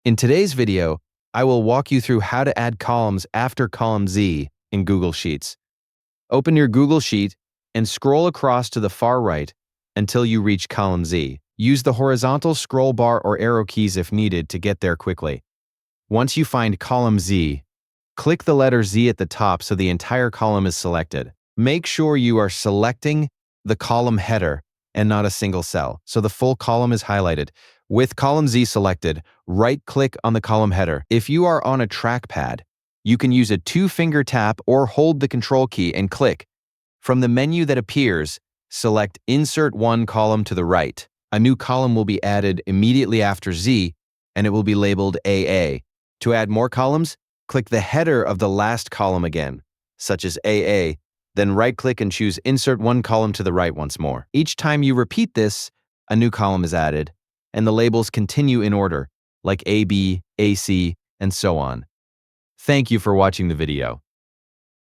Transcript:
In today's video, I will walk you through how to add columns after column Z in Google Sheets. Open your Google Sheet and scroll across to the far right until you reach column Z. Use the horizontal scroll bar or arrow keys if needed to get there quickly. Once you find column Z, click the letter Z at the top so the entire column is selected. Make sure you are selecting the column header and not a single cell, so the full column is highlighted. With column Z selected, right-click on the column header. If you are on a trackpad, you can use a two-finger tap or hold the Control key and click. From the menu that appears, select Insert One Column to the right. A new column will be added immediately after Z, and it will be labeled AA. To add more columns, click the header of the last column again, such as AA, then right-click and choose Insert One Column to the right once more. Each time you repeat this, a new column is added, and the labels continue in order, like AB, AC, and so on. Thank you for watching the video.